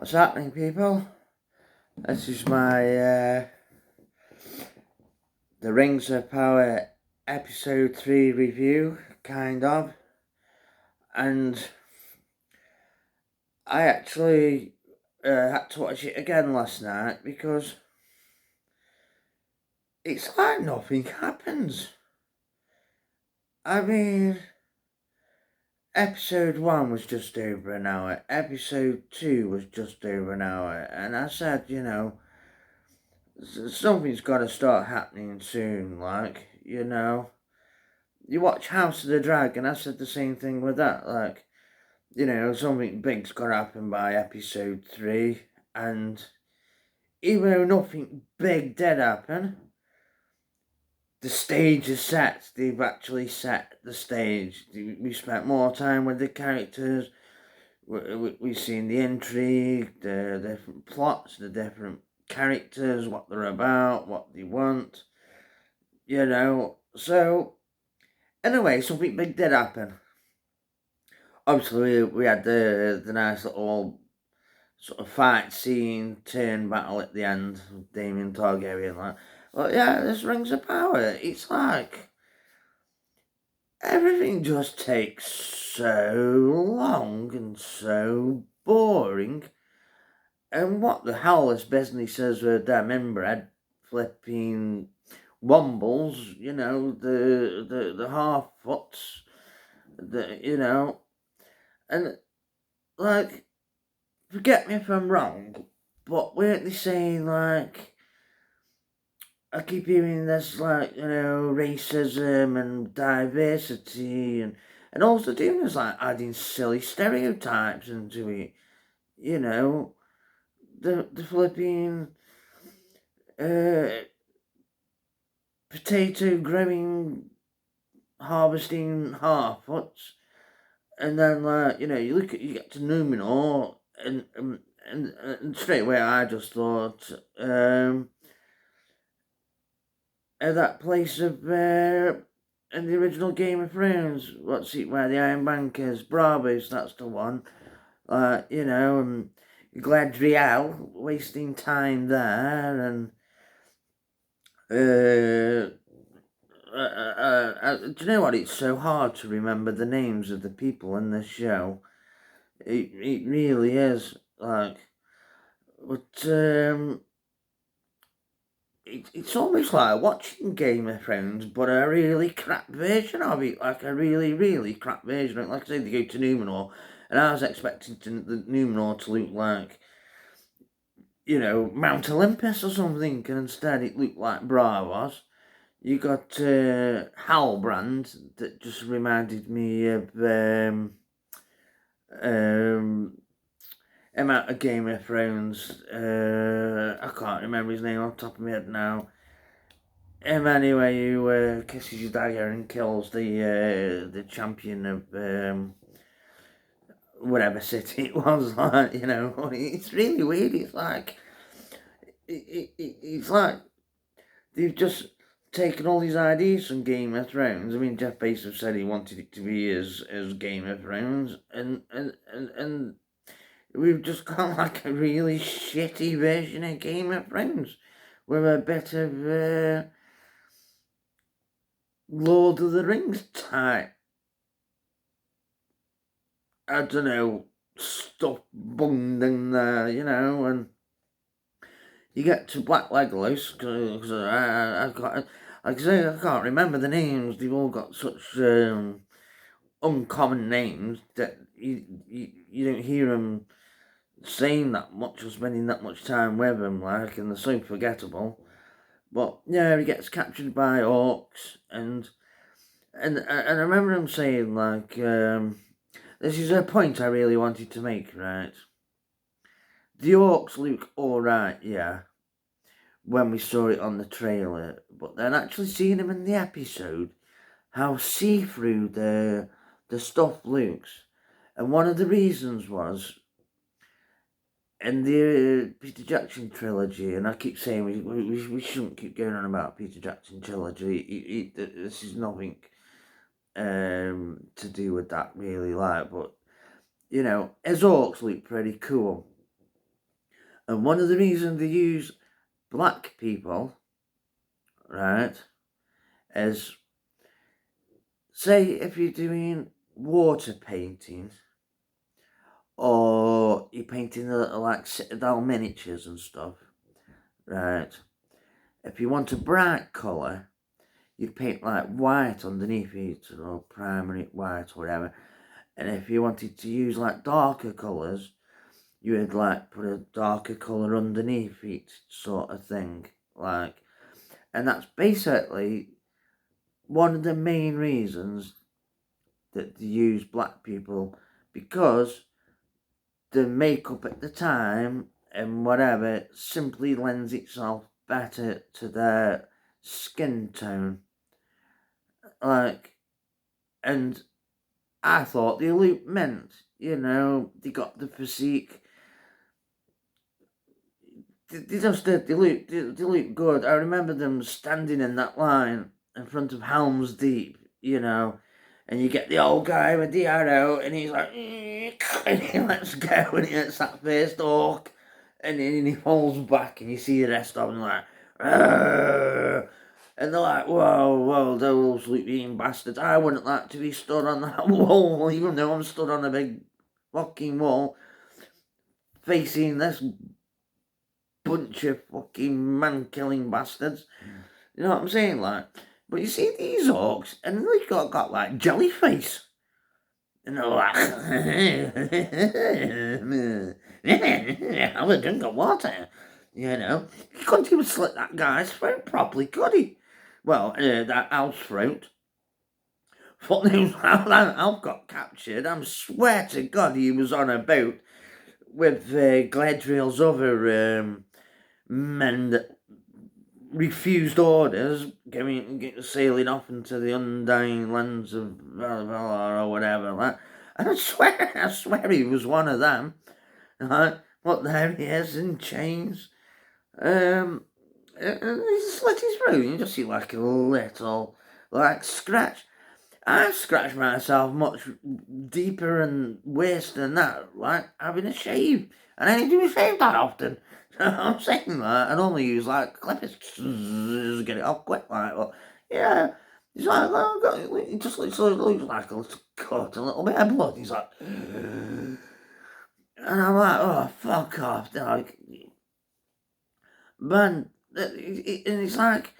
What's happening, people? This is my The Rings of Power episode 3 review, kind of. And I actually had to watch it again last night because it's like nothing happens. I mean, episode 1 was just over an hour, episode 2 was just over an hour, and I said, something's got to start happening soon, You watch House of the Dragon, I said the same thing with that, something big's got to happen by episode 3, and even though nothing big did happen, the stage is set. They've actually set the stage. We spent more time with the characters. We've seen the intrigue, the different plots, the different characters, what they're about, what they want. So anyway, something big did happen. Obviously, we had the nice little sort of fight scene, turn battle at the end with Damien Targaryen. But yeah, this Rings of Power, it's like everything just takes so long and so boring. And what the hell this business is with them inbred flipping wombles, the half foots, and forget me if I'm wrong, but weren't they saying I keep hearing this racism and diversity and also doing is adding silly stereotypes into it. The flipping potato growing harvesting half-foots, and then you get to Numenor and straight away I just thought that place of in the original Game of Thrones, what's it where the Iron Bank is, Bravos, that's the one. And Gladriel, wasting time there, and do you know what? It's so hard to remember the names of the people in this show. It really is. It's almost like watching Game of Thrones, but a really crap version of it. Like a really, really crap version of it. Like I say, they go to Numenor, and I was expecting the Numenor to look like, Mount Olympus or something, and instead it looked like Bravos. You got Halbrand, that just reminded me of him out of Game of Thrones. I can't remember his name off the top of my head now. Him anyway, who kisses your dagger and kills the champion of whatever city it was. It's really weird. It's like they've just taken all these ideas from Game of Thrones. I mean, Jeff Bezos said he wanted it to be as Game of Thrones, and we've just got like a really shitty version of Game of Thrones with a bit of Lord of the Rings type, I don't know, stuff bunged in there, and you get to Black Legolas, because like I say, I can't remember the names. They've all got such uncommon names that you don't hear them saying that much or spending that much time with them, and they're so forgettable. But yeah, he gets captured by orcs, and I remember him saying this is a point I really wanted to make, right? The orcs look alright, yeah, when we saw it on the trailer, but then actually seeing them in the episode, how see-through the stuff looks. And one of the reasons was, in the Peter Jackson trilogy, and I keep saying we shouldn't keep going on about Peter Jackson trilogy, this is nothing to do with that really, but his orcs look pretty cool. And one of the reasons they use black people, right, is, say if you're doing water painting, or you're painting like citadel miniatures and stuff, right, if you want a bright colour, you'd paint like white underneath it, or primary white or whatever. And if you wanted to use like darker colours, you would like put a darker colour underneath it, sort of thing. Like, and that's basically one of the main reasons that they use black people, because the makeup at the time and whatever simply lends itself better to their skin tone. Like, and I thought the look meant, they got the physique. They look good. I remember them standing in that line in front of Helm's Deep, and you get the old guy with the arrow, and he's like, and he lets go, and he hits that first orc, and then he falls back, and you see the rest of them like, argh. And they're like, whoa, those sleep-eating bastards. I wouldn't like to be stood on that wall, even though I'm stood on a big fucking wall, facing this bunch of fucking man-killing bastards. You know what I'm saying? Like, but you see these orcs, and they got like jelly face. And they're like, have a drink of water. He couldn't even slit that guy's throat properly, could he? Well, that elf's throat. Fuck knows how that elf got captured. I swear to God he was on a boat with Gladriel's other men that refused orders, sailing off into the undying lands of Valar or whatever. Like, and I swear he was one of them. But there he is in chains. And he slit his throat. You just see like a little scratch. I scratched myself much deeper and worse than that, like having a shave. And I didn't even shave that often. I'm saying that. I normally use like clippers to get it off quick, like. But yeah, he's like, it just looks like a little cut, a little bit of blood. He's like, and I'm like, oh, fuck off. Like, man, and it's like,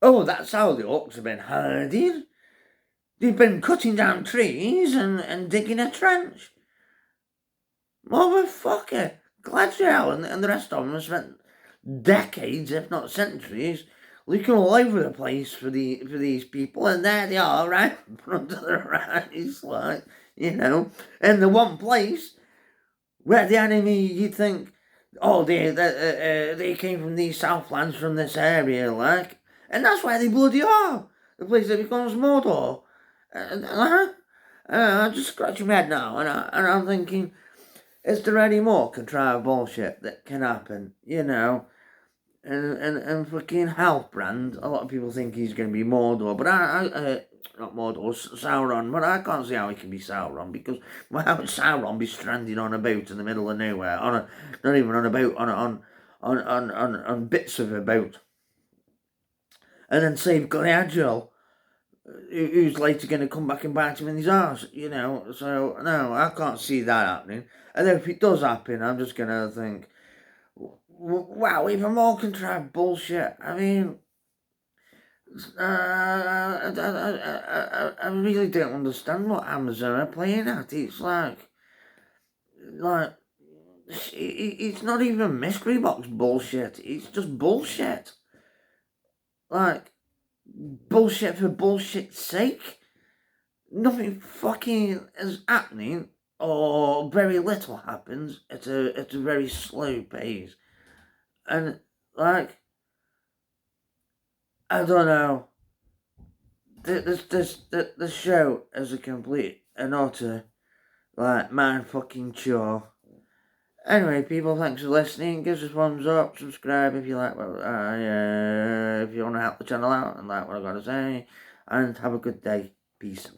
oh, that's how the orcs have been hiding. They've been cutting down trees and digging a trench. Motherfucker. Gladriel and the rest of them have spent decades, if not centuries, looking all over the place for these people, and there they are, right in front of their eyes, like, in the one place where the enemy, you'd think, oh, they came from these southlands, from this area, like, and that's where they bloody are, the place that becomes Mordor. I'm just scratching my head now, and I'm thinking, is there any more contrived bullshit that can happen, And fucking Halfbrand, a lot of people think he's going to be Mordor, but not Mordor, Sauron, but I can't see how he can be Sauron, because how would Sauron be stranded on a boat in the middle of nowhere, not even on a boat, on bits of a boat, and then save Galadriel, who's later going to come back and bite him in his arse, So, no, I can't see that happening. And if it does happen, I'm just going to think, wow, even more contrived bullshit. I mean, I really don't understand what Amazon are playing at. It's like, it's not even mystery box bullshit. It's just bullshit. Like, bullshit for bullshit's sake. Nothing fucking is happening, or very little happens at a very slow pace. And, like, I don't know. The show is a complete and utter, like, man fucking chore. Anyway, people, thanks for listening. Give us a thumbs up, subscribe if you like if you want to help the channel out and like what I got to say, and have a good day. Peace.